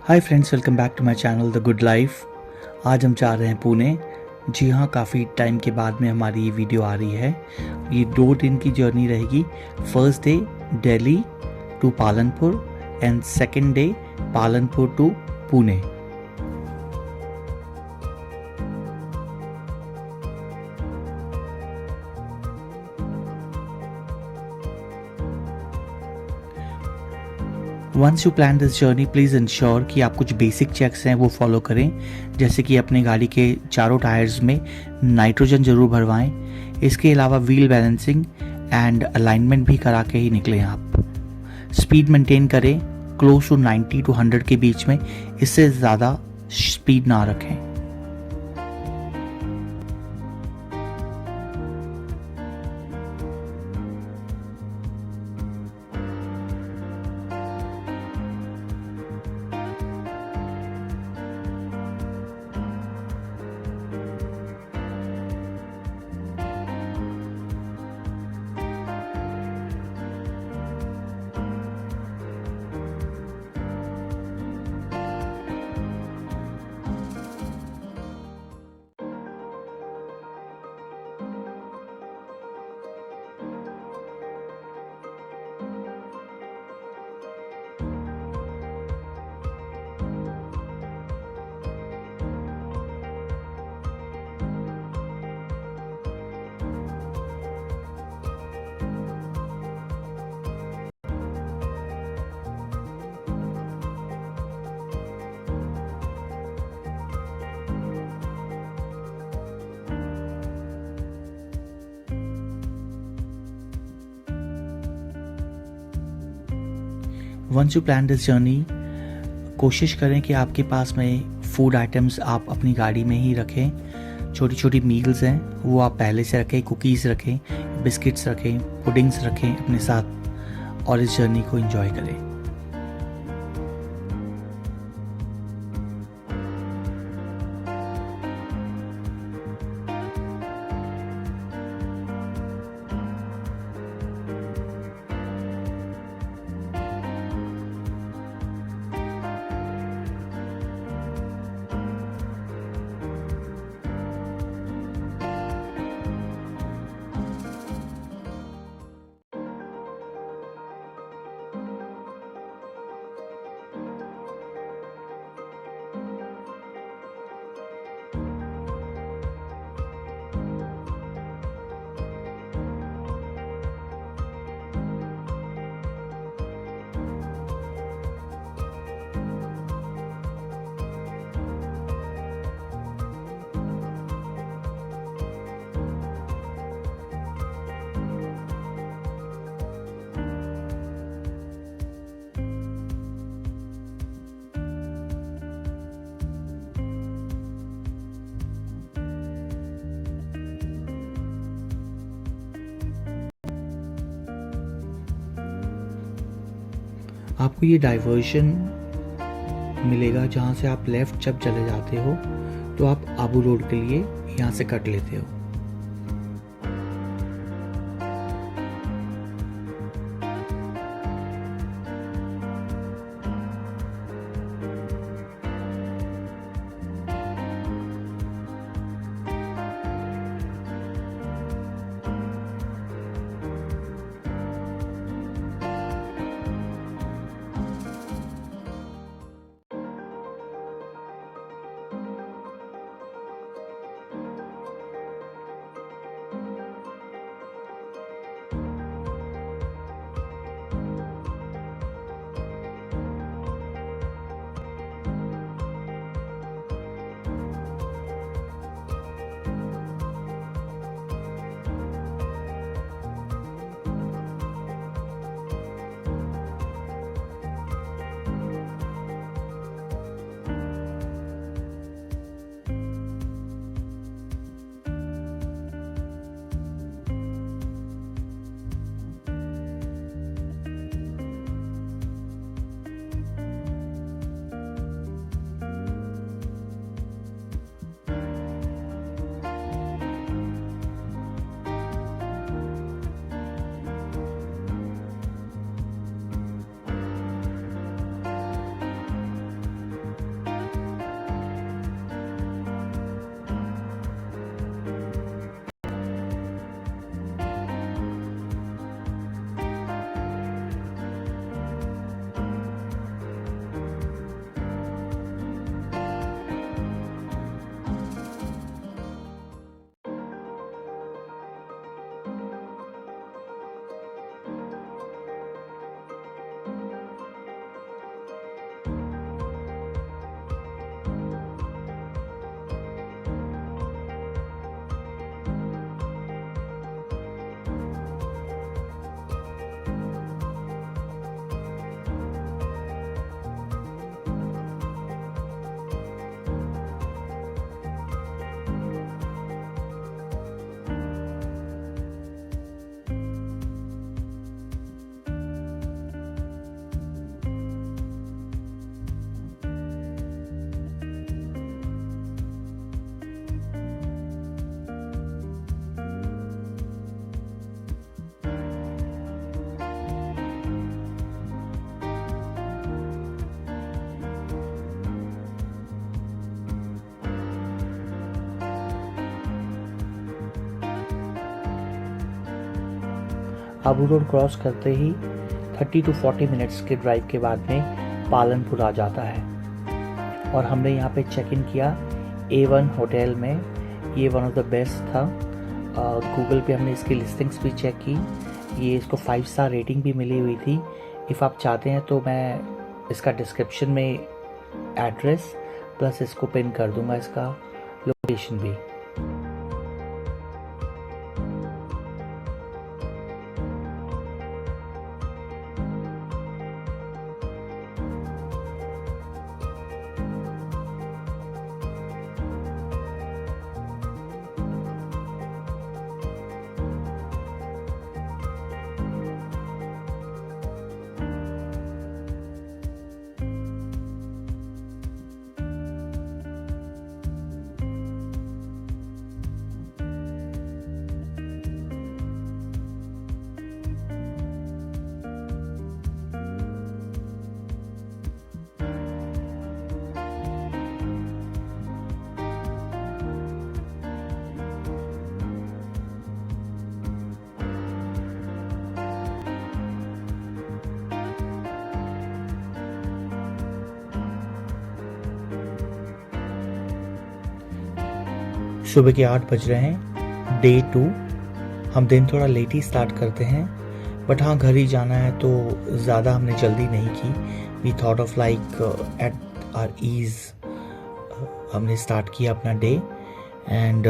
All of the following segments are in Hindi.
Hi friends, welcome back to my channel the good life. आज हम जा रहे हैं पुणे। जी हाँ, काफ़ी टाइम के बाद में हमारी ये वीडियो आ रही है। ये 2 दिन की जर्नी रहेगी। First day Delhi to Palanpur and second day Palanpur to Pune. Once you plan this journey, please ensure कि आप कुछ बेसिक चेक्स हैं वो फॉलो करें, जैसे कि अपने गाड़ी के चारों टायर्स में नाइट्रोजन ज़रूर भरवाएं। इसके अलावा व्हील बैलेंसिंग एंड अलाइनमेंट भी करा के ही निकलें आप। स्पीड मेंटेन करें क्लोज टू 90 टू 100 के बीच में, इससे ज़्यादा स्पीड ना रखें। Once you plan this journey, कोशिश करें कि आपके पास में फूड आइटम्स आप अपनी गाड़ी में ही रखें। छोटी छोटी मील्स हैं वो आप पहले से रखें, कुकीज़ रखें, बिस्किट्स रखें, पुडिंग्स रखें अपने साथ और इस जर्नी को एंजॉय करें। आपको ये डाइवर्शन मिलेगा जहाँ से आप लेफ़्ट जब चले जाते हो तो आप आबू रोड के लिए यहाँ से कट लेते हो। हाबू रोड क्रॉस करते ही 30 to 40 मिनट्स के ड्राइव के बाद में पालनपुर आ जाता है। और हमने यहाँ पे चेक इन किया A1 होटल में। ये वन ऑफ द बेस्ट था। गूगल पे हमने इसकी लिस्टिंग्स भी चेक की, ये इसको 5 स्टार रेटिंग भी मिली हुई थी। इफ़ आप चाहते हैं तो मैं इसका डिस्क्रिप्शन में एड्रेस प्लस इसको पिन कर दूंगा, इसका लोकेशन भी। सुबह के 8 बज रहे हैं, डे 2। हम दिन थोड़ा लेट ही स्टार्ट करते हैं, बट हाँ घर ही जाना है तो ज़्यादा हमने जल्दी नहीं की। We thought of like at our ease हमने स्टार्ट किया अपना डे। एंड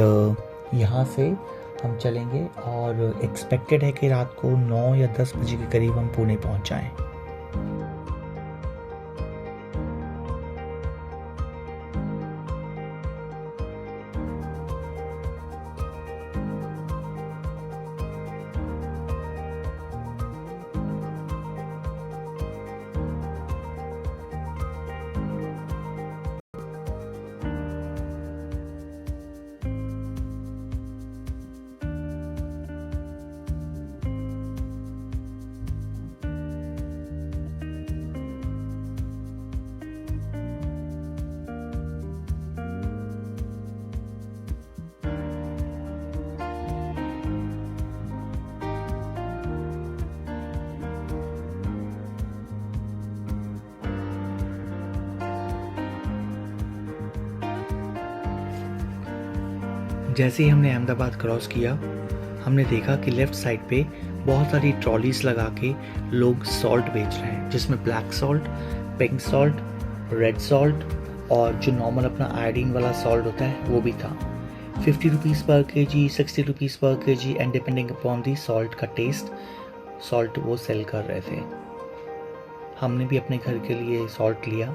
यहाँ से हम चलेंगे और एक्सपेक्टेड है कि रात को 9 या 10 बजे के करीब हम पुणे पहुँच जाएँ। जैसे ही हमने अहमदाबाद क्रॉस किया, हमने देखा कि लेफ़्ट साइड पे बहुत सारी ट्रॉलीज लगा के लोग सॉल्ट बेच रहे हैं, जिसमें black salt, pink salt, red salt और जो नॉर्मल अपना आयोडीन वाला सॉल्ट होता है वो भी था। 50 रुपीज़ पर kg, 60 रुपीज़ पर kg and depending upon the salt का टेस्ट, सॉल्ट वो सेल कर रहे थे। हमने भी अपने घर के लिए सॉल्ट लिया।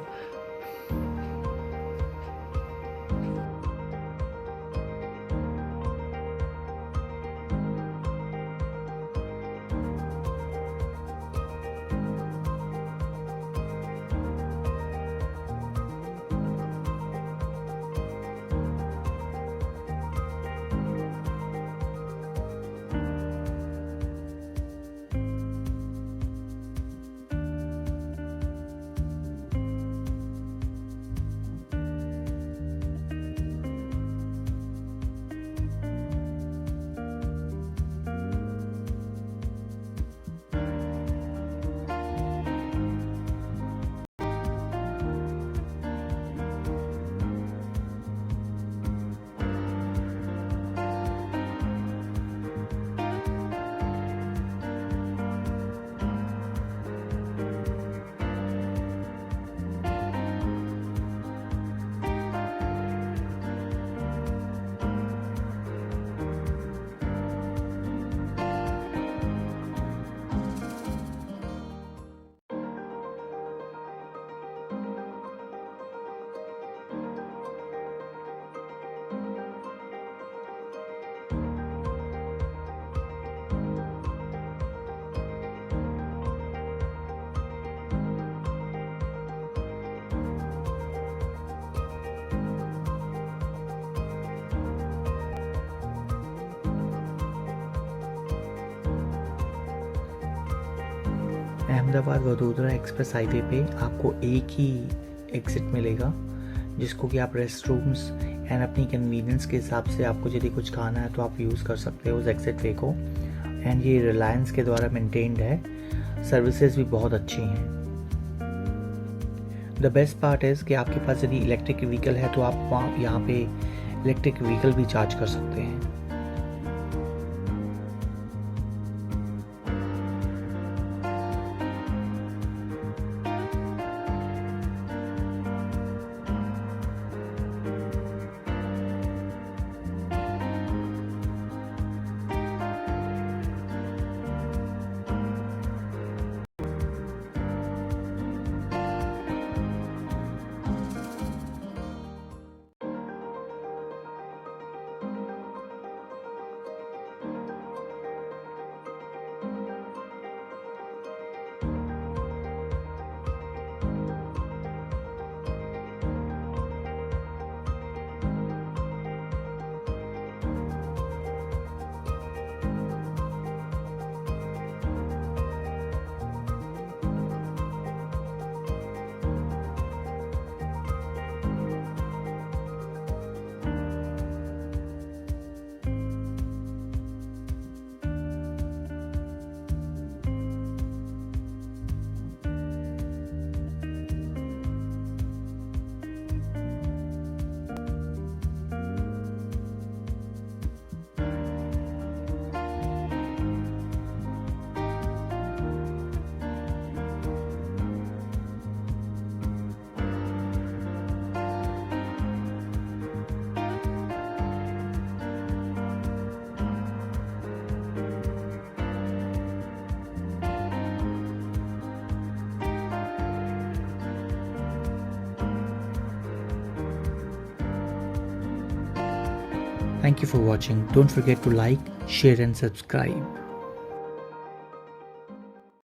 अहमदाबाद वडोदरा एक्सप्रेस हाईवे पे आपको एक ही एग्ज़िट मिलेगा, जिसको कि आप रेस्ट रूम्स एंड अपनी कन्वीनियंस के हिसाब से आपको यदि कुछ खाना है तो आप यूज़ कर सकते हो उस एग्ज़िट वे को। एंड ये रिलायंस के द्वारा मेंटेन्ड है। सर्विसेज भी बहुत अच्छी हैं। द बेस्ट पार्ट इज़ कि आपके पास यदि इलेक्ट्रिक व्हीकल है तो आप वहाँ यहाँ पे इलेक्ट्रिक व्हीकल भी चार्ज कर सकते हैं। Thank you for watching. Don't forget to like, share and subscribe.